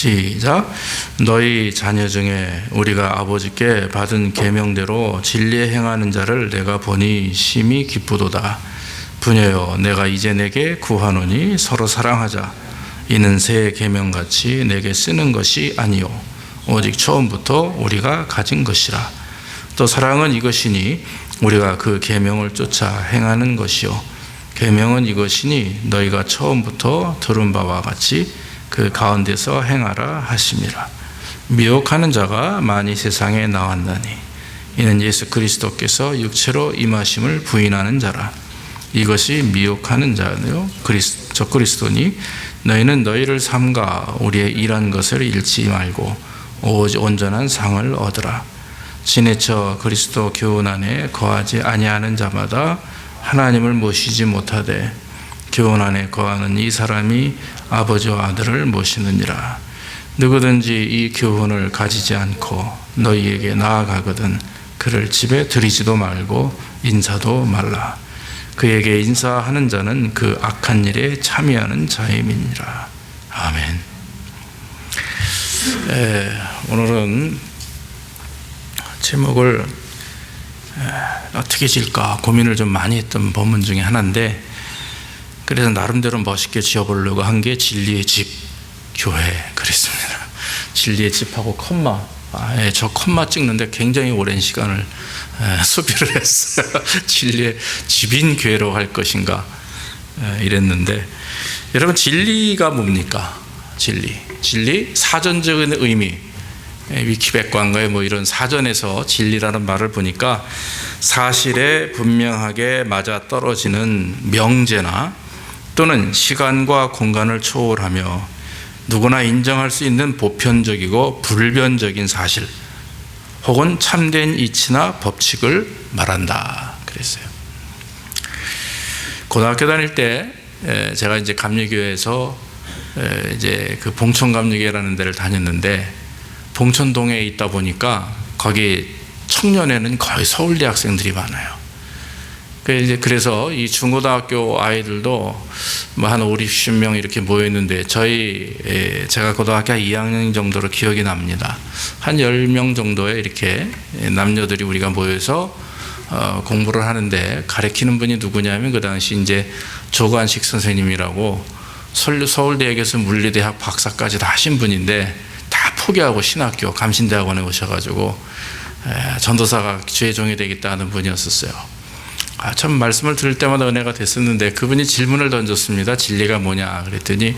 시작. 너희 자녀 중에 우리가 아버지께 받은 계명대로 진리에 행하는 자를 내가 보니 심히 기쁘도다. 부녀여, 내가 이제 내게 구하노니 서로 사랑하자. 이는 새 계명같이 내게 쓰는 것이 아니요 오직 처음부터 우리가 가진 것이라. 또 사랑은 이것이니 우리가 그 계명을 쫓아 행하는 것이요 계명은 이것이니 너희가 처음부터 들은 바와 같이 그 가운데서 행하라 하심이라. 미혹하는 자가 많이 세상에 나왔나니 이는 예수 그리스도께서 육체로 임하심을 부인하는 자라. 이것이 미혹하는 자요 저 그리스도니 너희는 너희를 삼가 우리의 일한 것을 잃지 말고 오직 온전한 상을 얻으라. 지내쳐 그리스도 교훈 안에 거하지 아니하는 자마다 하나님을 모시지 못하되 교훈 안에 거하는 이 사람이 아버지와 아들을 모시느니라. 누구든지 이 교훈을 가지지 않고 너희에게 나아가거든 그를 집에 들이지도 말고 인사도 말라. 그에게 인사하는 자는 그 악한 일에 참여하는 자임이니라. 아멘. 오늘은 제목을 어떻게 지을까 고민을 좀 많이 했던 본문 중에 하나인데, 그래서 나름대로 멋있게 지어보려고 한 게 진리의 집, 교회 그랬습니다. 진리의 집하고 컴마. 저 컴마 찍는데 굉장히 오랜 시간을 소비를 했어요. 진리의 집인 교회로 할 것인가 이랬는데, 여러분 진리가 뭡니까? 진리 사전적인 의미, 위키백과인가요? 뭐 이런 사전에서 진리라는 말을 보니까 사실에 분명하게 맞아 떨어지는 명제나 또는 시간과 공간을 초월하며 누구나 인정할 수 있는 보편적이고 불변적인 사실 혹은 참된 이치나 법칙을 말한다 그랬어요. 고등학교 다닐 때 제가 이제 감리교회에서 이제 그 봉천감리교회라는 데를 다녔는데, 봉천동에 있다 보니까 거기 청년회는 거의 서울대 학생들이 많아요. 그래서 이 중고등학교 아이들도 뭐 한 50명 이렇게 모였는데, 제가 고등학교 2학년 정도로 기억이 납니다. 한 10명 정도의 이렇게 남녀들이 우리가 모여서 공부를 하는데, 가르치는 분이 누구냐면 그 당시 이제 조관식 선생님이라고 서울대학에서 물리대학 박사까지 다 하신 분인데, 다 포기하고 신학교 감신대학원에 오셔가지고 전도사가 주의 종이 되겠다는 분이었었어요. 참 말씀을 들을 때마다 은혜가 됐었는데, 그분이 질문을 던졌습니다. 진리가 뭐냐 그랬더니,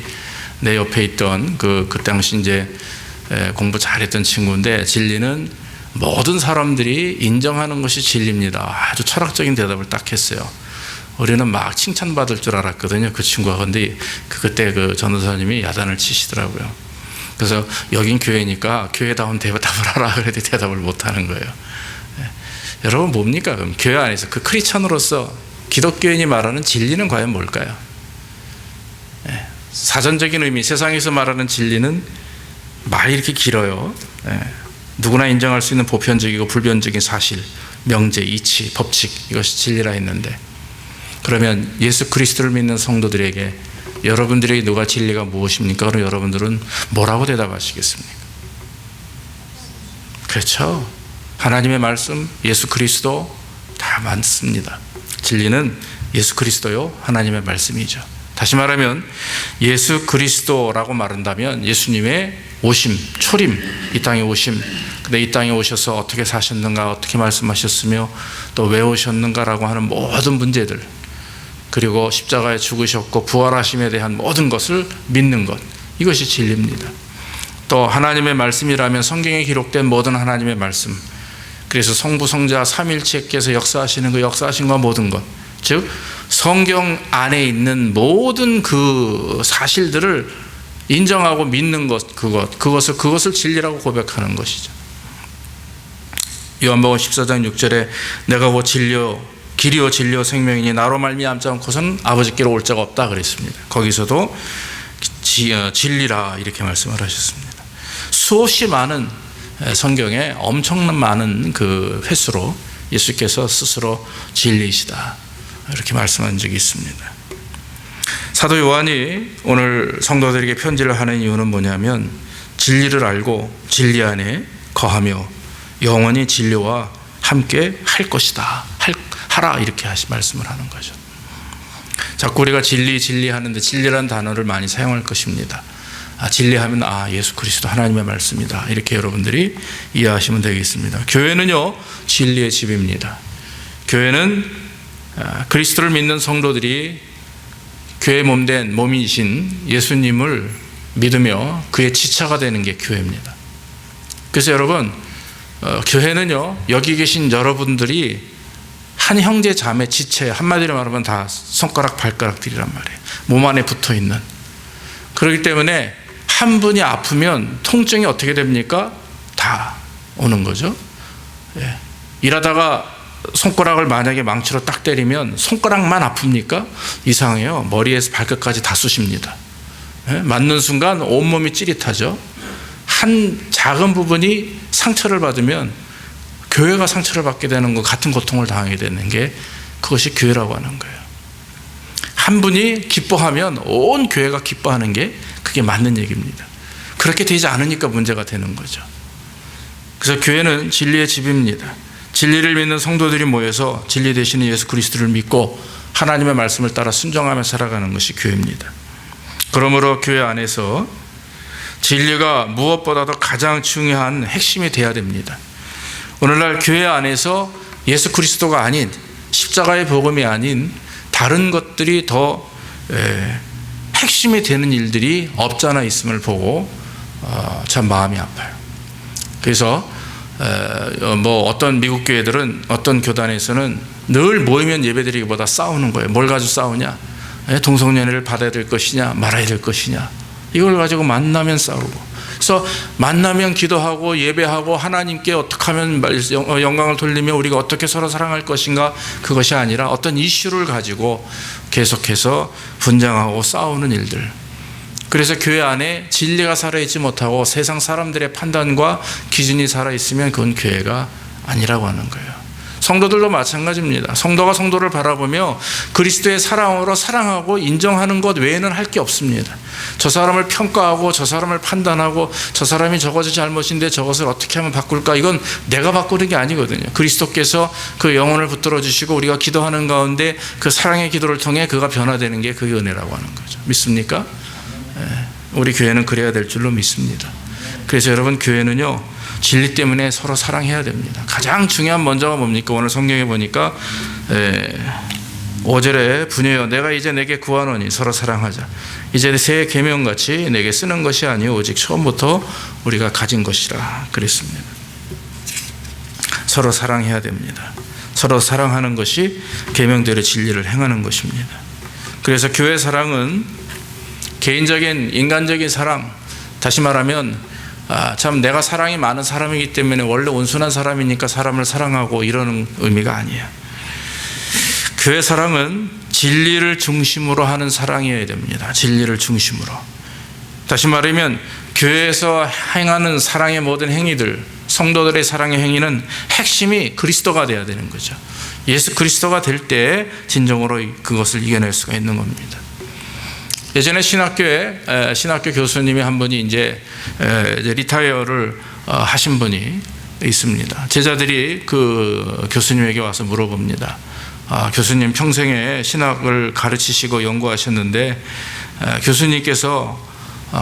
내 옆에 있던 그 당시 이제 공부 잘했던 친구인데, 진리는 모든 사람들이 인정하는 것이 진리입니다. 아주 철학적인 대답을 딱 했어요. 우리는 막 칭찬받을 줄 알았거든요, 그 친구가. 근데 그때 그 전도사님이 야단을 치시더라고요. 그래서 여긴 교회니까 교회다운 대답을 하라 그래도 대답을 못하는 거예요. 여러분 뭡니까? 그럼 교회 안에서 그 크리스천으로서 기독교인이 말하는 진리는 과연 뭘까요? 사전적인 의미, 세상에서 말하는 진리는 말이 이렇게 길어요. 누구나 인정할 수 있는 보편적이고 불변적인 사실, 명제, 이치, 법칙, 이것이 진리라 했는데, 그러면 예수 그리스도를 믿는 성도들에게 여러분들에게 누가 진리가 무엇입니까? 그럼 여러분들은 뭐라고 대답하시겠습니까? 그렇죠. 하나님의 말씀, 예수 그리스도 다 맞습니다. 진리는 예수 그리스도요, 하나님의 말씀이죠. 다시 말하면 예수 그리스도라고 말한다면 예수님의 오심, 초림, 이 땅에 오심, 근데 이 땅에 오셔서 어떻게 사셨는가, 어떻게 말씀하셨으며 또 왜 오셨는가라고 하는 모든 문제들, 그리고 십자가에 죽으셨고 부활하심에 대한 모든 것을 믿는 것, 이것이 진리입니다. 또 하나님의 말씀이라면 성경에 기록된 모든 하나님의 말씀, 그래서 성부 성자 삼일체께서 역사하시는 그 역사하신 모든 것, 즉 성경 안에 있는 모든 그 사실들을 인정하고 믿는 것, 그것을 진리라고 고백하는 것이죠. 요한복음 14장 6절에 내가 곧 길이요 진리요 생명이니 나로 말미암지 않고서는 아버지께로 올 자가 없다 그랬습니다. 거기서도 진리라 이렇게 말씀을 하셨습니다. 수없이 많은 성경에 엄청난 많은 그 횟수로 예수께서 스스로 진리이시다 이렇게 말씀한 적이 있습니다. 사도 요한이 오늘 성도들에게 편지를 하는 이유는 뭐냐면, 진리를 알고 진리 안에 거하며 영원히 진리와 함께 할 것이다. 하라 이렇게 말씀을 하는 거죠. 자꾸 우리가 진리 하는데 진리라는 단어를 많이 사용할 것입니다. 진리하면 예수 그리스도 하나님의 말씀이다. 이렇게 여러분들이 이해하시면 되겠습니다. 교회는요, 진리의 집입니다. 교회는 그리스도를 믿는 성도들이 교회 몸된 몸이신 예수님을 믿으며 그의 지체가 되는 게 교회입니다. 그래서 여러분, 교회는요, 여기 계신 여러분들이 한 형제 자매 지체, 한마디로 말하면 다 손가락 발가락들이란 말이에요. 몸 안에 붙어 있는. 그렇기 때문에 한 분이 아프면 통증이 어떻게 됩니까? 다 오는 거죠. 예. 일하다가 손가락을 만약에 망치로 딱 때리면 손가락만 아픕니까? 이상해요. 머리에서 발끝까지 다 쑤십니다. 예? 맞는 순간 온몸이 찌릿하죠. 한 작은 부분이 상처를 받으면 교회가 상처를 받게 되는 것 같은 고통을 당하게 되는 게 그것이 교회라고 하는 거예요. 한 분이 기뻐하면 온 교회가 기뻐하는 게 그게 맞는 얘기입니다. 그렇게 되지 않으니까 문제가 되는 거죠. 그래서 교회는 진리의 집입니다. 진리를 믿는 성도들이 모여서 진리 되시는 예수 그리스도를 믿고 하나님의 말씀을 따라 순종하며 살아가는 것이 교회입니다. 그러므로 교회 안에서 진리가 무엇보다도 가장 중요한 핵심이 되어야 됩니다. 오늘날 교회 안에서 예수 그리스도가 아닌, 십자가의 복음이 아닌 다른 것들이 더 핵심이 되는 일들이 없잖아 있음을 보고 참 마음이 아파요. 그래서 어떤 미국 교회들은, 어떤 교단에서는 늘 모이면 예배드리기보다 싸우는 거예요. 뭘 가지고 싸우냐? 동성연애를 받아야 될 것이냐 말아야 될 것이냐, 이걸 가지고 만나면 싸우고, 그래서 만나면 기도하고 예배하고 하나님께 어떻게 하면 영광을 돌리며 우리가 어떻게 서로 사랑할 것인가, 그것이 아니라 어떤 이슈를 가지고 계속해서 분쟁하고 싸우는 일들. 그래서 교회 안에 진리가 살아있지 못하고 세상 사람들의 판단과 기준이 살아있으면 그건 교회가 아니라고 하는 거예요. 성도들도 마찬가지입니다. 성도가 성도를 바라보며 그리스도의 사랑으로 사랑하고 인정하는 것 외에는 할 게 없습니다. 저 사람을 평가하고 저 사람을 판단하고 저 사람이 저것이 잘못인데 저것을 어떻게 하면 바꿀까, 이건 내가 바꾸는 게 아니거든요. 그리스도께서 그 영혼을 붙들어 주시고 우리가 기도하는 가운데 그 사랑의 기도를 통해 그가 변화되는 게 그게 은혜라고 하는 거죠. 믿습니까? 우리 교회는 그래야 될 줄로 믿습니다. 그래서 여러분, 교회는요, 진리 때문에 서로 사랑해야 됩니다. 가장 중요한 먼저가 뭡니까? 오늘 성경에 보니까 5절에 분이여 내가 이제 내게 구하노니 서로 사랑하자. 이제 새 계명같이 내게 쓰는 것이 아니요 오직 처음부터 우리가 가진 것이라 그랬습니다. 서로 사랑해야 됩니다. 서로 사랑하는 것이 계명대로 진리를 행하는 것입니다. 그래서 교회 사랑은 개인적인 인간적인 사랑, 다시 말하면 참 내가 사랑이 많은 사람이기 때문에 원래 온순한 사람이니까 사람을 사랑하고 이러는 의미가 아니에요. 교회 사랑은 진리를 중심으로 하는 사랑이어야 됩니다. 진리를 중심으로. 다시 말하면 교회에서 행하는 사랑의 모든 행위들, 성도들의 사랑의 행위는 핵심이 그리스도가 되어야 되는 거죠. 예수 그리스도가 될 때 진정으로 그것을 이겨낼 수가 있는 겁니다. 예전에 신학교 교수님이 한 분이 이제 리타이어를 하신 분이 있습니다. 제자들이 그 교수님에게 와서 물어봅니다. 교수님 평생에 신학을 가르치시고 연구하셨는데 교수님께서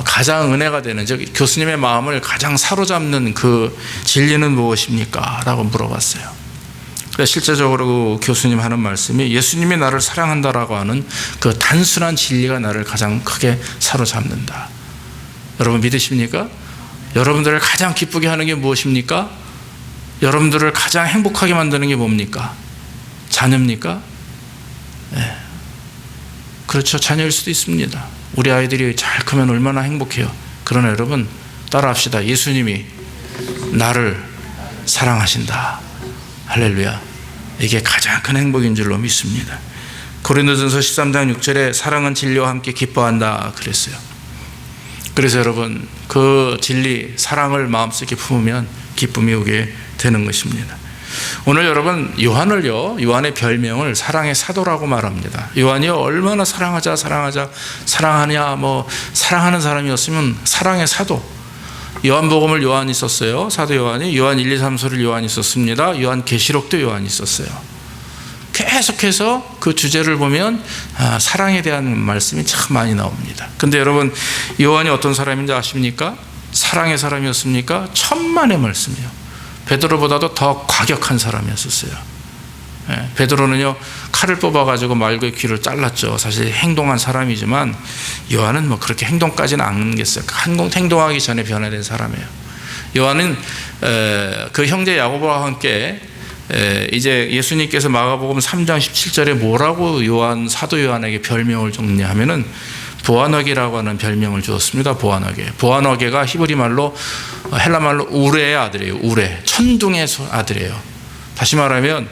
가장 은혜가 되는, 즉 교수님의 마음을 가장 사로잡는 그 진리는 무엇입니까? 라고 물어봤어요. 실제적으로 교수님 하는 말씀이 예수님이 나를 사랑한다라고 하는 그 단순한 진리가 나를 가장 크게 사로잡는다. 여러분 믿으십니까? 여러분들을 가장 기쁘게 하는 게 무엇입니까? 여러분들을 가장 행복하게 만드는 게 뭡니까? 자녀입니까? 네. 그렇죠. 자녀일 수도 있습니다. 우리 아이들이 잘 크면 얼마나 행복해요. 그러나 여러분 따라합시다. 예수님이 나를 사랑하신다. 할렐루야. 이게 가장 큰 행복인 줄로 믿습니다. 고린도전서 13장 6절에 사랑은 진리와 함께 기뻐한다 그랬어요. 그래서 여러분 그 진리, 사랑을 마음속에 품으면 기쁨이 오게 되는 것입니다. 오늘 여러분 요한의 별명을 사랑의 사도라고 말합니다. 요한이요 얼마나 사랑하냐 사랑하는 사람이었으면 사랑의 사도. 요한복음을 요한이 썼어요. 사도 요한이. 요한 1, 2, 3서를 요한이 썼습니다. 요한계시록도 요한이 썼어요. 계속해서 그 주제를 보면 사랑에 대한 말씀이 참 많이 나옵니다. 근데 여러분, 요한이 어떤 사람인지 아십니까? 사랑의 사람이었습니까? 천만의 말씀이요. 베드로보다도 더 과격한 사람이었었어요. 베드로는요, 칼을 뽑아가지고 말구의 귀를 잘랐죠. 사실 행동한 사람이지만 요한은 뭐 그렇게 행동까지는 안 하겠어요. 행동하기 전에 변화된 사람이에요. 요한은 그 형제 야고보와 함께 이제 예수님께서 마가복음 3장 17절에 뭐라고 사도 요한에게 별명을 정리하면은 보아너게라고 하는 별명을 주었습니다. 보아너게가 히브리 말로, 헬라 말로 우레의 아들이에요. 우레, 천둥의 아들이에요. 다시 말하면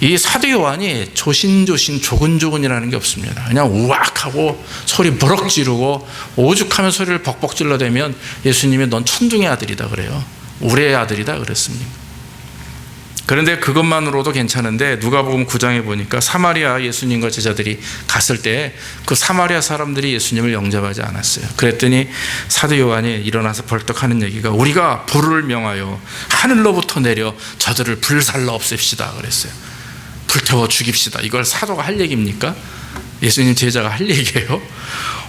이 사도 요한이 조신조신 조근조근이라는 게 없습니다. 그냥 우악하고 소리 버럭 지르고 오죽하면 소리를 벅벅 질러대면 예수님이 넌 천둥의 아들이다 그래요. 우레의 아들이다 그랬습니다. 그런데 그것만으로도 괜찮은데 누가복음 9장에 보니까 사마리아 예수님과 제자들이 갔을 때 그 사마리아 사람들이 예수님을 영접하지 않았어요. 그랬더니 사도 요한이 일어나서 벌떡 하는 얘기가, 우리가 불을 명하여 하늘로부터 내려 저들을 불살라 없앱시다 그랬어요. 불태워 죽입시다. 이걸 사도가 할 얘기입니까? 예수님 제자가 할 얘기예요?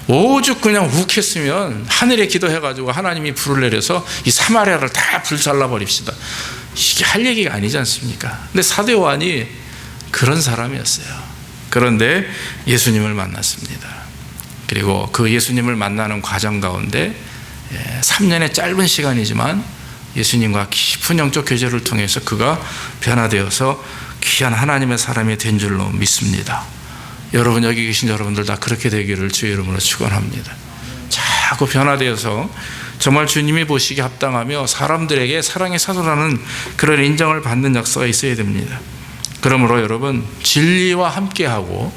오죽 그냥 욱했으면 하늘에 기도해가지고 하나님이 불을 내려서 이 사마리아를 다 불살라 버립시다. 이게 할 얘기가 아니지 않습니까? 근데 사도 요한이 그런 사람이었어요. 그런데 예수님을 만났습니다. 그리고 그 예수님을 만나는 과정 가운데 3년의 짧은 시간이지만 예수님과 깊은 영적 교제를 통해서 그가 변화되어서 귀한 하나님의 사람이 된 줄로 믿습니다. 여러분, 여기 계신 여러분들 다 그렇게 되기를 주의 이름으로 축원합니다. 자꾸 변화되어서 정말 주님이 보시기에 합당하며 사람들에게 사랑의 사도라는 그런 인정을 받는 역사가 있어야 됩니다. 그러므로 여러분, 진리와 함께하고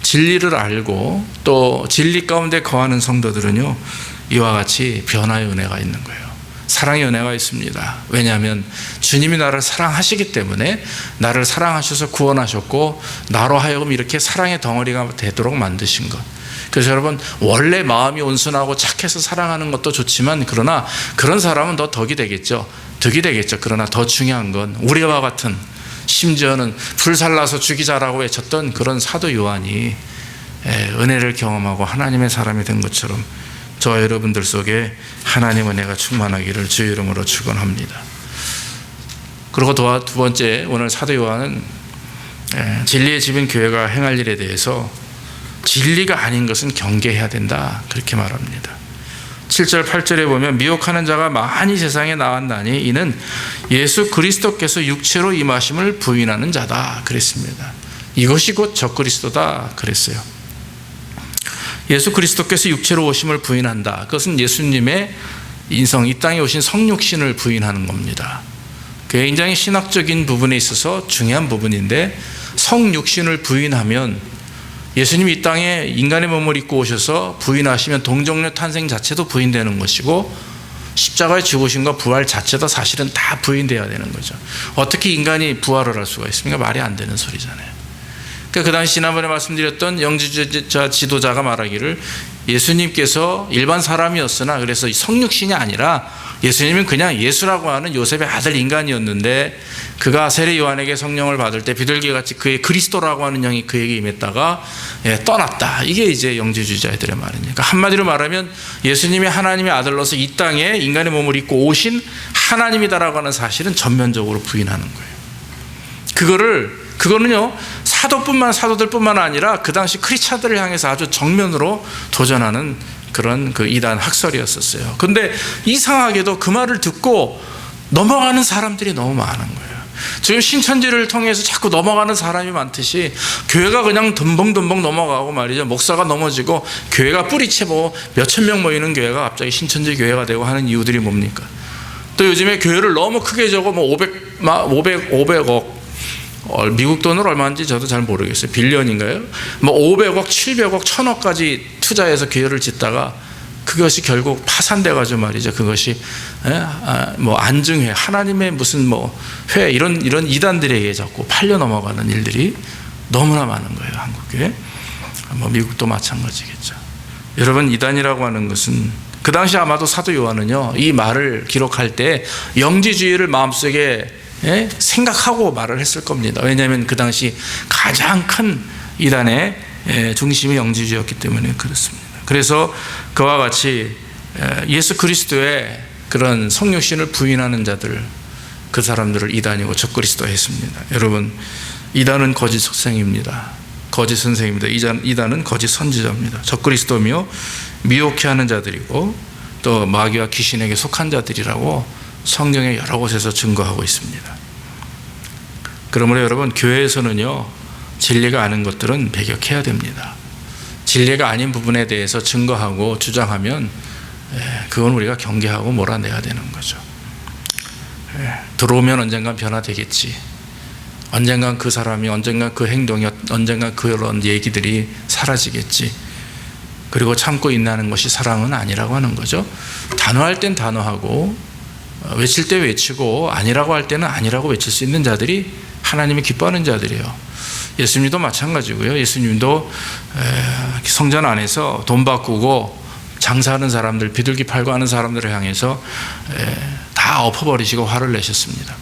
진리를 알고 또 진리 가운데 거하는 성도들은요, 이와 같이 변화의 은혜가 있는 거예요. 사랑의 은혜가 있습니다. 왜냐하면 주님이 나를 사랑하시기 때문에 나를 사랑하셔서 구원하셨고 나로 하여금 이렇게 사랑의 덩어리가 되도록 만드신 것. 그래서 여러분, 원래 마음이 온순하고 착해서 사랑하는 것도 좋지만 그러나 그런 사람은 더 덕이 되겠죠. 그러나 더 중요한 건 우리와 같은, 심지어는 불살라서 죽이자라고 외쳤던 그런 사도 요한이 은혜를 경험하고 하나님의 사람이 된 것처럼 저와 여러분들 속에 하나님 은혜가 충만하기를 주의 이름으로 축원합니다. 그리고 두 번째, 오늘 사도 요한은 진리의 집인 교회가 행할 일에 대해서 진리가 아닌 것은 경계해야 된다 그렇게 말합니다. 7절 8절에 보면 미혹하는 자가 많이 세상에 나왔나니 이는 예수 그리스도께서 육체로 임하심을 부인하는 자다 그랬습니다. 이것이 곧 적그리스도다 그랬어요. 예수 그리스도께서 육체로 오심을 부인한다. 그것은 예수님의 인성, 이 땅에 오신 성육신을 부인하는 겁니다. 굉장히 신학적인 부분에 있어서 중요한 부분인데, 성육신을 부인하면 예수님이 이 땅에 인간의 몸을 입고 오셔서 부인하시면 동정녀 탄생 자체도 부인되는 것이고 십자가의 죽으심과 부활 자체도 사실은 다 부인되어야 되는 거죠. 어떻게 인간이 부활을 할 수가 있습니까? 말이 안 되는 소리잖아요. 그 당시 지난번에 말씀드렸던 영지주자 지도자가 말하기를 예수님께서 일반 사람이었으나 그래서 성육신이 아니라 예수님은 그냥 예수라고 하는 요셉의 아들 인간이었는데 그가 세례 요한에게 성령을 받을 때 비둘기같이 그의 그리스도라고 하는 영이 그에게 임했다가 떠났다. 이게 이제 영지주의자들의 말이니까, 그러니까 한마디로 말하면 예수님이 하나님의 아들로서 이 땅에 인간의 몸을 입고 오신 하나님이다라고 하는 사실은 전면적으로 부인하는 거예요. 그거는요, 사도들뿐만 아니라 그 당시 크리스찬들을 향해서 아주 정면으로 도전하는 그런 그 이단 학설이었었어요. 근데 이상하게도 그 말을 듣고 넘어가는 사람들이 너무 많은 거예요. 지금 신천지를 통해서 자꾸 넘어가는 사람이 많듯이 교회가 그냥 덤벙덤벙 넘어가고 말이죠. 목사가 넘어지고 교회가 뿌리채 몇천 명 모이는 교회가 갑자기 신천지 교회가 되고 하는 이유들이 뭡니까? 또 요즘에 교회를 너무 크게 적어 500억 미국 돈으로 얼마인지 저도 잘 모르겠어요. 빌리언인가요? 500억, 700억, 1000억까지 투자해서 교회를 짓다가 그것이 결국 파산돼가지고 말이죠. 그것이 안증회, 하나님의 무슨 회 이런 이단들에게 자꾸 팔려 넘어가는 일들이 너무나 많은 거예요. 한국교회, 미국도 마찬가지겠죠. 여러분, 이단이라고 하는 것은 그 당시 아마도 사도 요한은요, 이 말을 기록할 때 영지주의를 마음속에 생각하고 말을 했을 겁니다. 왜냐하면 그 당시 가장 큰 이단의 중심이 영지주의였기 때문에 그렇습니다. 그래서 그와 같이 예수 그리스도의 그런 성육신을 부인하는 자들, 그 사람들을 이단이고 적그리스도 했습니다. 여러분, 이단은 거짓 선생입니다. 거짓 선생입니다. 이단은 거짓 선지자입니다. 적그리스도며 미혹해 하는 자들이고 또 마귀와 귀신에게 속한 자들이라고 성경의 여러 곳에서 증거하고 있습니다. 그러므로 여러분, 교회에서는요, 진리가 아닌 것들은 배격해야 됩니다. 진리가 아닌 부분에 대해서 증거하고 주장하면 그건 우리가 경계하고 몰아내야 되는 거죠. 들어오면 언젠간 변화되겠지. 언젠간 그 사람이, 언젠간 그 행동이, 언젠간 그런 얘기들이 사라지겠지. 그리고 참고 인내하는 것이 사랑은 아니라고 하는 거죠. 단호할 땐 단호하고 외칠 때 외치고 아니라고 할 때는 아니라고 외칠 수 있는 자들이 하나님이 기뻐하는 자들이에요. 예수님도 마찬가지고요. 예수님도 성전 안에서 돈 바꾸고 장사하는 사람들, 비둘기 팔고 하는 사람들을 향해서 다 엎어버리시고 화를 내셨습니다.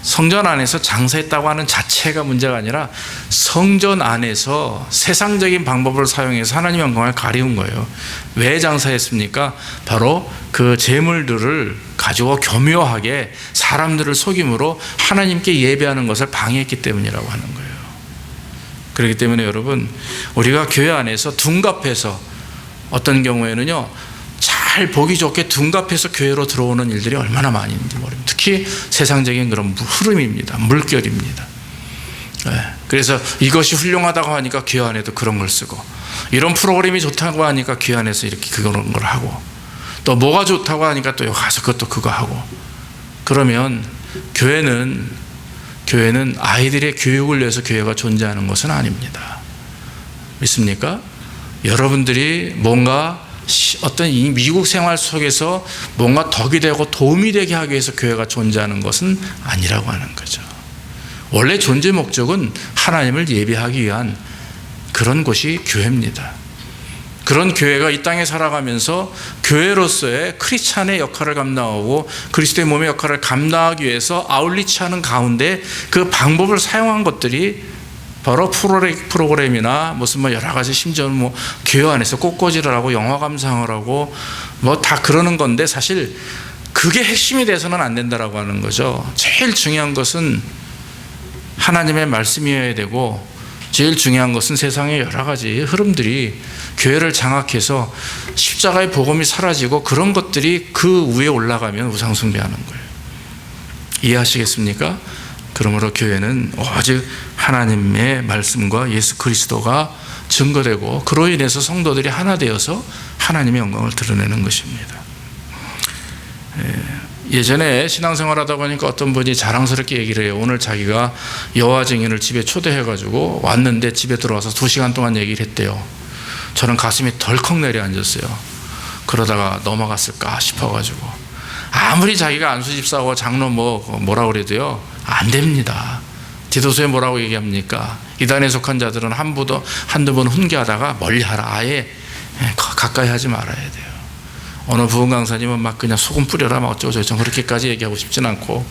성전 안에서 장사했다고 하는 자체가 문제가 아니라 성전 안에서 세상적인 방법을 사용해서 하나님의 영광을 가리운 거예요. 왜 장사했습니까? 바로 그 재물들을 가지고 교묘하게 사람들을 속임으로 하나님께 예배하는 것을 방해했기 때문이라고 하는 거예요. 그렇기 때문에 여러분, 우리가 교회 안에서 둔갑해서, 어떤 경우에는요, 잘 보기 좋게 둔갑해서 교회로 들어오는 일들이 얼마나 많이 있는지 모릅니다. 특히 세상적인 그런 흐름입니다. 물결입니다. 그래서 이것이 훌륭하다고 하니까 교회 안에도 그런 걸 쓰고, 이런 프로그램이 좋다고 하니까 교회 안에서 이렇게 그런 걸 하고, 또 뭐가 좋다고 하니까 또 가서 그것도 그거 하고. 그러면 교회는 아이들의 교육을 위해서 교회가 존재하는 것은 아닙니다. 믿습니까? 여러분들이 뭔가 어떤 이 미국 생활 속에서 뭔가 덕이 되고 도움이 되게 하기 위해서 교회가 존재하는 것은 아니라고 하는 거죠. 원래 존재 목적은 하나님을 예배하기 위한 그런 곳이 교회입니다. 그런 교회가 이 땅에 살아가면서 교회로서의 크리스찬의 역할을 감당하고 그리스도의 몸의 역할을 감당하기 위해서 아울리치하는 가운데 그 방법을 사용한 것들이 바로 프로그램이나 무슨 여러 가지, 심지어는 교회 안에서 꽃꽂이를 하고 영화 감상을 하고 다 그러는 건데, 사실 그게 핵심이 돼서는 안 된다라고 하는 거죠. 제일 중요한 것은 하나님의 말씀이어야 되고, 제일 중요한 것은 세상의 여러 가지 흐름들이 교회를 장악해서 십자가의 복음이 사라지고 그런 것들이 그 위에 올라가면 우상숭배하는 거예요. 이해하시겠습니까? 그러므로 교회는 오직 하나님의 말씀과 예수 그리스도가 증거되고 그로 인해서 성도들이 하나 되어서 하나님의 영광을 드러내는 것입니다. 예전에 신앙생활하다 보니까 어떤 분이 자랑스럽게 얘기를 해요. 오늘 자기가 여호와 증인을 집에 초대해가지고 왔는데 집에 들어와서 2시간 동안 얘기를 했대요. 저는 가슴이 덜컥 내려앉았어요. 그러다가 넘어갔을까 싶어가지고. 아무리 자기가 안수집사하고 장로 뭐라고 그래도요, 안 됩니다. 디도서에 뭐라고 얘기합니까? 이단에 속한 자들은 한두 번 훈계하다가 멀리하라. 아예 가까이 하지 말아야 돼요. 어느 부흥 강사님은 그냥 소금 뿌려라 어쩌고저쩌고 그렇게까지 얘기하고 싶진 않고,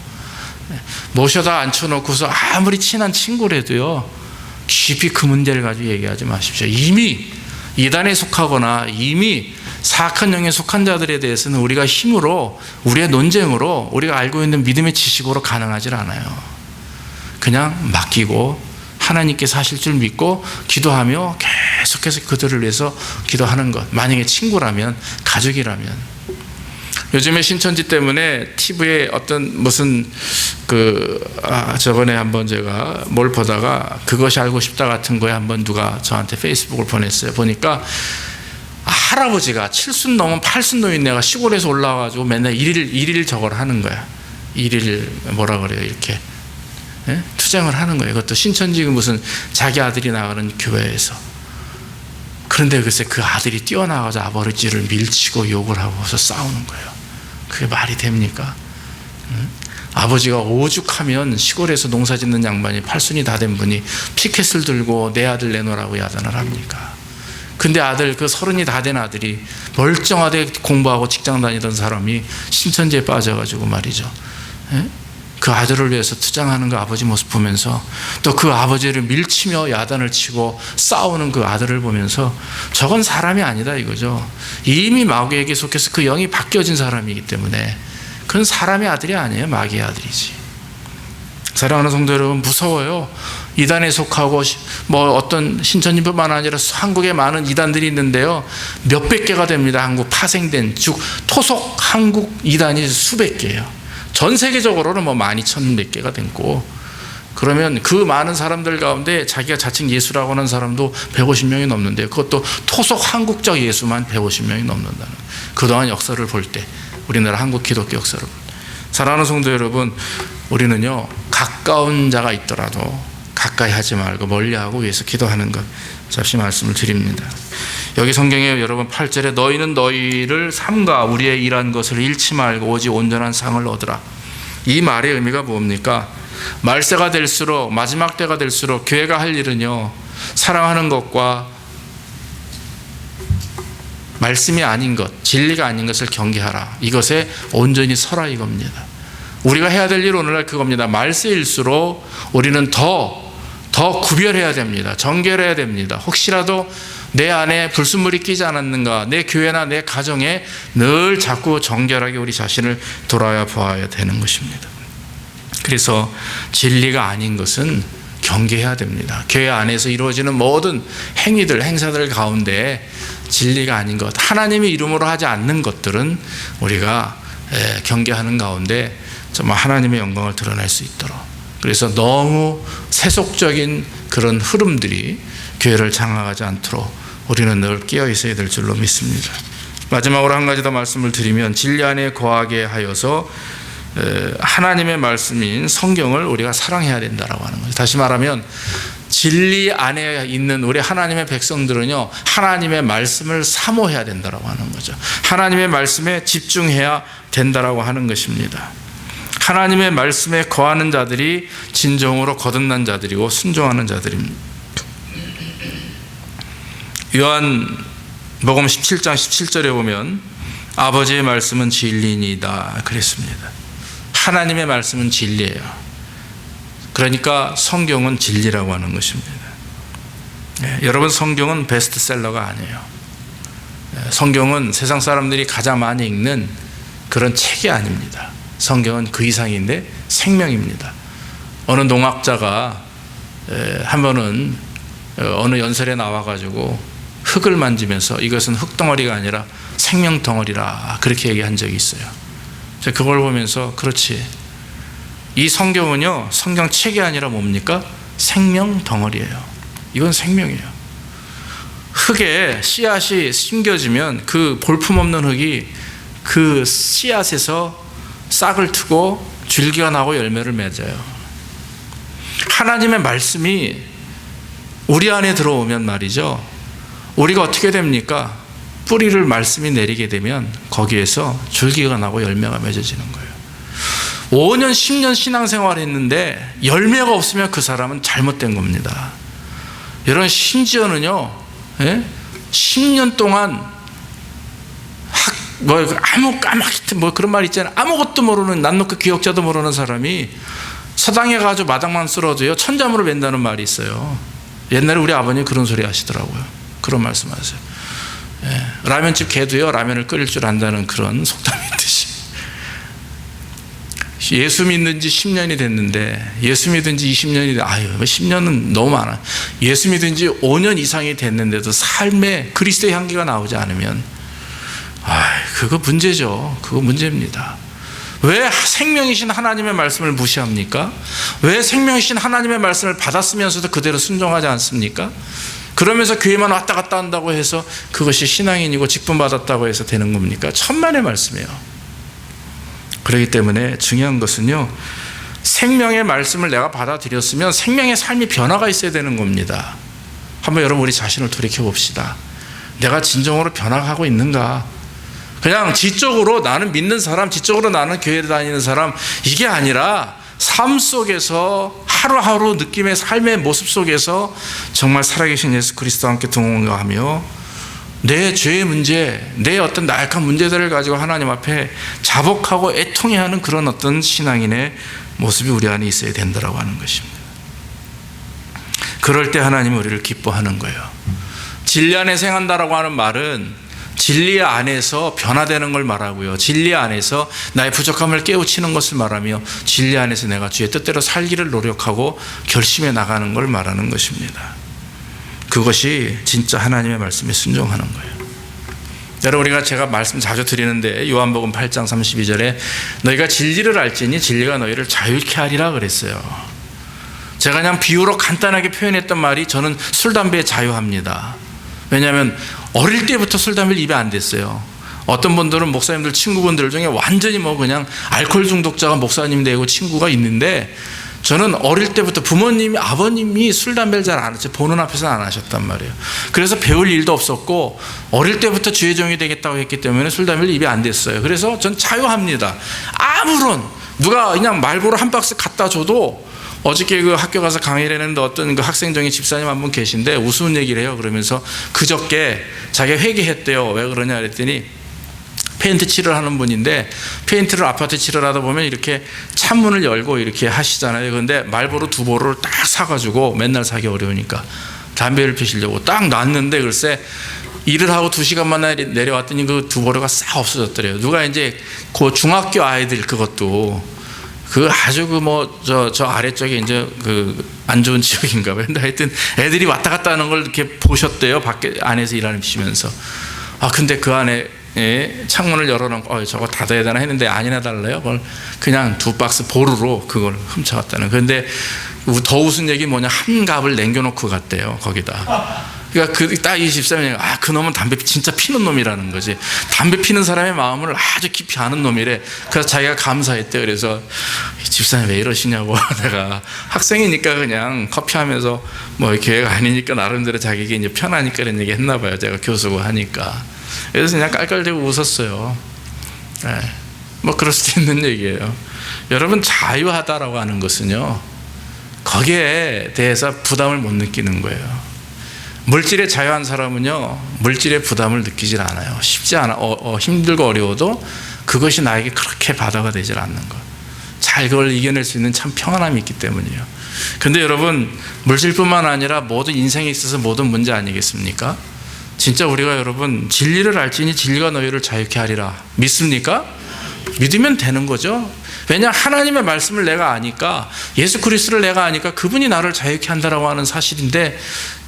모셔다 앉혀놓고서 아무리 친한 친구라도요, 깊이 그 문제를 가지고 얘기하지 마십시오. 이미 이단에 속하거나 이미 사악한 영에 속한 자들에 대해서는 우리가 힘으로, 우리의 논쟁으로, 우리가 알고 있는 믿음의 지식으로 가능하지 않아요. 그냥 맡기고 하나님께서 하실 줄 믿고 기도하며 계속해서 그들을 위해서 기도하는 것. 만약에 친구라면, 가족이라면. 요즘에 신천지 때문에 TV에 어떤 무슨 저번에 한번 제가 뭘 보다가 그것이 알고 싶다 같은 거에 한번 누가 저한테 페이스북을 보냈어요. 보니까 할아버지가 7순 넘은 8순 노인네가 시골에서 올라와가지고 맨날 일일 저걸 하는 거야. 일일 뭐라 그래요, 이렇게 투쟁을 하는 거예요. 그것도 신천지 무슨 자기 아들이 나가는 교회에서. 그런데 글쎄 그 아들이 뛰어나가서 아버지를 밀치고 욕을 하고서 싸우는 거예요. 그게 말이 됩니까? 아버지가 오죽하면 시골에서 농사 짓는 양반이 8순이 다 된 분이 피켓을 들고 내 아들 내놓으라고 야단을 합니까? 근데 아들, 그 30이 다 된 아들이 멀쩡하게 공부하고 직장 다니던 사람이 신천지에 빠져가지고 말이죠. 예? 그 아들을 위해서 투쟁하는 그 아버지 모습 보면서, 또 그 아버지를 밀치며 야단을 치고 싸우는 그 아들을 보면서 저건 사람이 아니다 이거죠. 이미 마귀에게 속해서 그 영이 바뀌어진 사람이기 때문에 그건 사람의 아들이 아니에요. 마귀의 아들이지. 사랑하는 성도 여러분, 무서워요. 이단에 속하고 뭐 어떤 신천지뿐만 아니라 한국에 많은 이단들이 있는데요, 몇백 개가 됩니다. 한국 파생된 토속 한국 이단이 수백 개예요. 전 세계적으로는 뭐 12,000몇 개가 됐고, 그러면 그 많은 사람들 가운데 자기가 자칭 예수라고 하는 사람도 150명이 넘는데요. 그것도 토속 한국적 예수만 150명이 넘는다는, 그동안 역사를 볼 때, 우리나라 한국 기독교 역사를 볼 때. 사랑하는 성도 여러분, 우리는요, 가까운 자가 있더라도 가까이 하지 말고 멀리하고 위해서 기도하는 것, 잠시 말씀을 드립니다. 여기 성경에 여러분 8절에 너희는 너희를 삼가 우리의 일한 것을 잃지 말고 오직 온전한 상을 얻으라. 이 말의 의미가 뭡니까? 말세가 될수록, 마지막 때가 될수록 교회가 할 일은요, 사랑하는 것과 말씀이 아닌 것, 진리가 아닌 것을 경계하라. 이것에 온전히 서라 이겁니다. 우리가 해야 될 일 오늘날 그겁니다. 말세일수록 우리는 더 구별해야 됩니다. 정결해야 됩니다. 혹시라도 내 안에 불순물이 끼지 않았는가, 내 교회나 내 가정에 늘 자꾸 정결하게 우리 자신을 돌아야 보아야 되는 것입니다. 그래서 진리가 아닌 것은 경계해야 됩니다. 교회 안에서 이루어지는 모든 행위들, 행사들 가운데 진리가 아닌 것, 하나님의 이름으로 하지 않는 것들은 우리가 경계하는 가운데 정말 하나님의 영광을 드러낼 수 있도록, 그래서 너무 세속적인 그런 흐름들이 교회를 장악하지 않도록 우리는 늘 깨어 있어야 될 줄로 믿습니다. 마지막으로 한 가지 더 말씀을 드리면, 진리 안에 거하게 하여서 하나님의 말씀인 성경을 우리가 사랑해야 된다라고 하는 거죠. 다시 말하면 진리 안에 있는 우리 하나님의 백성들은요, 하나님의 말씀을 사모해야 된다라고 하는 거죠. 하나님의 말씀에 집중해야 된다라고 하는 것입니다. 하나님의 말씀에 거하는 자들이 진정으로 거듭난 자들이고 순종하는 자들입니다. 요한복음 17장 17절에 보면 아버지의 말씀은 진리니이다 그랬습니다. 하나님의 말씀은 진리예요. 그러니까 성경은 진리라고 하는 것입니다. 여러분, 성경은 베스트셀러가 아니에요. 성경은 세상 사람들이 가장 많이 읽는 그런 책이 아닙니다. 성경은 그 이상인데 생명입니다. 어느 농학자가 한 번은 어느 연설에 나와가지고 흙을 만지면서 이것은 흙덩어리가 아니라 생명덩어리라 그렇게 얘기한 적이 있어요. 제가 그걸 보면서 그렇지, 이 성경은요, 성경책이 아니라 뭡니까? 생명덩어리예요. 이건 생명이에요. 흙에 씨앗이 심겨지면 그 볼품없는 흙이 그 씨앗에서 싹을 트고 줄기가 나고 열매를 맺어요. 하나님의 말씀이 우리 안에 들어오면 말이죠, 우리가 어떻게 됩니까? 뿌리를 말씀이 내리게 되면 거기에서 줄기가 나고 열매가 맺어지는 거예요. 5년 10년 신앙생활을 했는데 열매가 없으면 그 사람은 잘못된 겁니다. 여러분, 심지어는요, 10년 동안 그런 말 있잖아요. 아무것도 모르는, 낯놓고 기억자도 모르는 사람이 서당에 가서 마당만 쓸어도요, 천자물을 맨다는 말이 있어요. 옛날에 우리 아버님 그런 소리 하시더라고요. 그런 말씀 하세요. 라면집 개도요, 라면을 끓일 줄 안다는 그런 속담이 있듯이. 예수 믿는 지 10년이 됐는데, 예수 믿은 지 20년이 아유, 10년은 너무 많아. 예수 믿은 지 5년 이상이 됐는데도 삶에 그리스도의 향기가 나오지 않으면, 그거 문제죠. 그거 문제입니다. 왜 생명이신 하나님의 말씀을 무시합니까? 왜 생명이신 하나님의 말씀을 받았으면서도 그대로 순종하지 않습니까? 그러면서 교회만 왔다 갔다 한다고 해서 그것이 신앙인이고 직분받았다고 해서 되는 겁니까? 천만의 말씀이에요. 그렇기 때문에 중요한 것은요, 생명의 말씀을 내가 받아들였으면 생명의 삶이 변화가 있어야 되는 겁니다. 한번 여러분, 우리 자신을 돌이켜 봅시다. 내가 진정으로 변화하고 있는가? 그냥 지적으로 나는 믿는 사람, 지적으로 나는 교회에 다니는 사람, 이게 아니라 삶 속에서 하루하루 느낌의 삶의 모습 속에서 정말 살아계신 예수 그리스도와 함께 동행하며 내 죄의 문제, 내 어떤 나약한 문제들을 가지고 하나님 앞에 자복하고 애통해하는 그런 어떤 신앙인의 모습이 우리 안에 있어야 된다라고 하는 것입니다. 그럴 때 하나님이 우리를 기뻐하는 거예요. 진리 안에 행한다라고 하는 말은 진리 안에서 변화되는 걸 말하고요. 진리 안에서 나의 부족함을 깨우치는 것을 말하며 진리 안에서 내가 주의 뜻대로 살기를 노력하고 결심해 나가는 걸 말하는 것입니다. 그것이 진짜 하나님의 말씀에 순종하는 거예요. 여러분, 제가 말씀 자주 드리는데 요한복음 8장 32절에 너희가 진리를 알지니 진리가 너희를 자유케 하리라 그랬어요. 제가 그냥 비유로 간단하게 표현했던 말이 저는 술, 담배에 자유합니다. 왜냐하면 어릴 때부터 술, 담배를 입에 안 댔어요. 어떤 분들은 목사님들 친구분들 중에 완전히 그냥 알코올 중독자가 목사님 되고 친구가 있는데 저는 어릴 때부터 부모님이, 아버님이 술, 담배를 잘 안 하셨어요. 보는 앞에서 안 하셨단 말이에요. 그래서 배울 일도 없었고 어릴 때부터 주의 종이 되겠다고 했기 때문에 술, 담배를 입에 안 댔어요. 그래서 전 자유합니다. 아무런 누가 그냥 말보로 한 박스 갖다 줘도 어저께 그 학교 가서 강의를 했는데 어떤 그 학생 중에 집사님 한 분 계신데 우스운 얘기를 해요. 그러면서 그저께 자기가 회개했대요. 왜 그러냐 그랬더니 페인트 칠을 하는 분인데 페인트를 아파트 칠을 하다 보면 이렇게 창문을 열고 이렇게 하시잖아요. 그런데 말보로 2보로를 딱 사가지고 맨날 사기 어려우니까 담배를 피시려고 딱 놨는데 글쎄 일을 하고 2시간 만에 내려왔더니 그 2보로가 싹 없어졌더래요. 누가 이제 그 중학교 아이들 그것도 그 아주 저 아래쪽에 이제 안 좋은 지역인가 봐요. 근데 하여튼 애들이 왔다 갔다 하는 걸 이렇게 보셨대요. 밖에 안에서 일하시면서. 근데 그 안에 창문을 열어놓고 저거 닫아야 되나 했는데 아니나 달라요. 그걸 그냥 2박스 보루로 그걸 훔쳐갔다는. 그런데 더 웃은 얘기 뭐냐, 한 갑을 남겨놓고 갔대요 거기다. 그러니까 딱 이 집사님이 그 놈은 담배 진짜 피는 놈이라는 거지. 담배 피는 사람의 마음을 아주 깊이 아는 놈이래. 그래서 자기가 감사했대. 그래서 집사님 왜 이러시냐고. 내가 학생이니까 그냥 커피하면서 이렇게 아니니까 나름대로 자기가 이제 편하니까 그런 얘기 했나 봐요. 제가 교수고 하니까. 그래서 그냥 깔깔대고 웃었어요. 그럴 수도 있는 얘기예요. 여러분, 자유하다라고 하는 것은요, 거기에 대해서 부담을 못 느끼는 거예요. 물질에 자유한 사람은요, 물질의 부담을 느끼질 않아요. 쉽지 않아, 힘들고 어려워도 그것이 나에게 그렇게 바다가 되질 않는 것. 잘 그걸 이겨낼 수 있는 참 평안함이 있기 때문이에요. 근데 여러분, 물질뿐만 아니라 모든 인생에 있어서 모든 문제 아니겠습니까? 진짜 우리가 여러분, 진리를 알지니 진리가 너희를 자유케 하리라. 믿습니까? 믿으면 되는 거죠. 왜냐, 하나님의 말씀을 내가 아니까, 예수 그리스도를 내가 아니까 그분이 나를 자유케 한다라고 하는 사실인데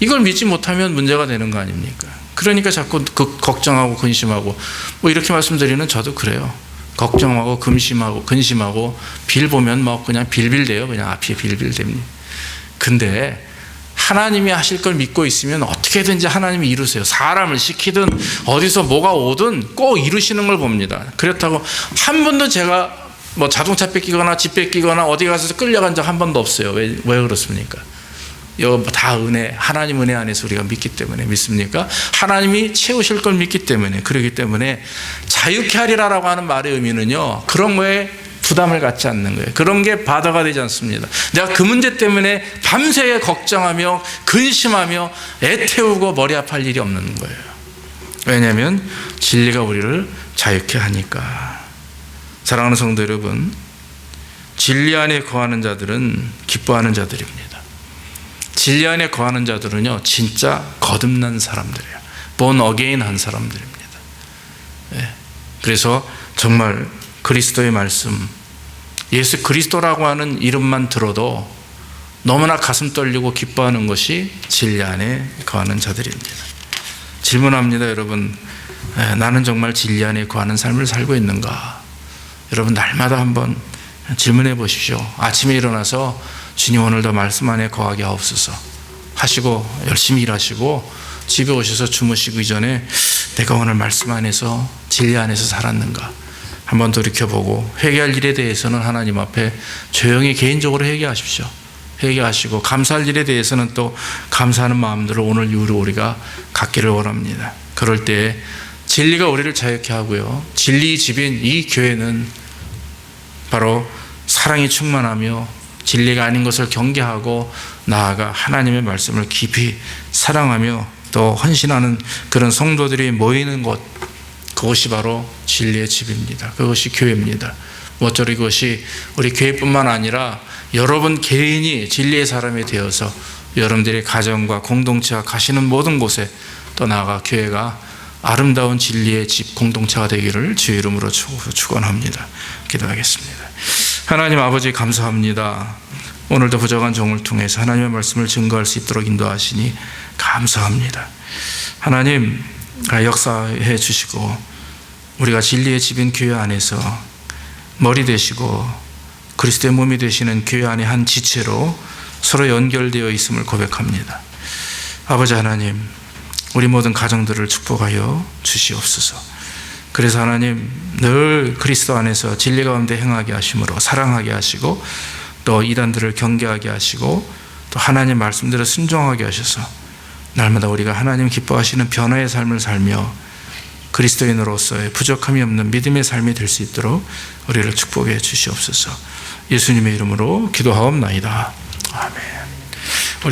이걸 믿지 못하면 문제가 되는 거 아닙니까? 그러니까 자꾸 걱정하고 근심하고 이렇게 말씀드리는 저도 그래요. 걱정하고 근심하고 빌 보면 그냥 빌빌대요. 그냥 앞이 빌빌댑니다. 근데 하나님이 하실 걸 믿고 있으면 어떻게든지 하나님이 이루세요. 사람을 시키든 어디서 뭐가 오든 꼭 이루시는 걸 봅니다. 그렇다고 한 번도 제가 자동차 뺏기거나 집 뺏기거나 어디 가서 끌려간 적 한 번도 없어요. 왜 그렇습니까? 이거 다 은혜, 하나님 은혜 안에서 우리가 믿기 때문에. 믿습니까? 하나님이 채우실 걸 믿기 때문에. 그러기 때문에 자유케 하리라라고 하는 말의 의미는요, 그런 거에 부담을 갖지 않는 거예요. 그런 게 바다가 되지 않습니다. 내가 그 문제 때문에 밤새 걱정하며 근심하며 애태우고 머리 아플 일이 없는 거예요. 왜냐하면 진리가 우리를 자유케 하니까. 사랑하는 성도 여러분, 진리 안에 거하는 자들은 기뻐하는 자들입니다. 진리 안에 거하는 자들은요, 진짜 거듭난 사람들이에요. born again 한 사람들입니다. 그래서 정말 그리스도의 말씀, 예수 그리스도라고 하는 이름만 들어도 너무나 가슴 떨리고 기뻐하는 것이 진리 안에 거하는 자들입니다. 질문합니다. 여러분, 나는 정말 진리 안에 거하는 삶을 살고 있는가? 여러분, 날마다 한번 질문해 보십시오. 아침에 일어나서 주님 오늘도 말씀 안에 거하게 하옵소서 하시고 열심히 일하시고 집에 오셔서 주무시기 전에 내가 오늘 말씀 안에서 진리 안에서 살았는가 한번 돌이켜보고, 회개할 일에 대해서는 하나님 앞에 조용히 개인적으로 회개하십시오. 회개하시고 감사할 일에 대해서는 또 감사하는 마음들을 오늘 이후로 우리가 갖기를 원합니다. 그럴 때 진리가 우리를 자유케 하고요, 진리 집인 이 교회는 바로 사랑이 충만하며 진리가 아닌 것을 경계하고 나아가 하나님의 말씀을 깊이 사랑하며 또 헌신하는 그런 성도들이 모이는 곳, 그것이 바로 진리의 집입니다. 그것이 교회입니다. 모쪼록 이것이 우리 교회뿐만 아니라 여러분 개인이 진리의 사람이 되어서 여러분들의 가정과 공동체와 가시는 모든 곳에 또 나아가 교회가 아름다운 진리의 집 공동체가 되기를 주의 이름으로 축원합니다. 기도하겠습니다. 하나님 아버지 감사합니다. 오늘도 부족한 종을 통해서 하나님의 말씀을 증거할 수 있도록 인도하시니 감사합니다. 하나님 역사해 주시고 우리가 진리의 집인 교회 안에서 머리 되시고 그리스도의 몸이 되시는 교회 안의 한 지체로 서로 연결되어 있음을 고백합니다. 아버지 하나님, 우리 모든 가정들을 축복하여 주시옵소서. 그래서 하나님 늘 그리스도 안에서 진리 가운데 행하게 하심으로 사랑하게 하시고 또 이단들을 경계하게 하시고 또 하나님 말씀대로 순종하게 하셔서 날마다 우리가 하나님 기뻐하시는 변화의 삶을 살며 그리스도인으로서의 부족함이 없는 믿음의 삶이 될 수 있도록 우리를 축복해 주시옵소서. 예수님의 이름으로 기도하옵나이다. 아멘.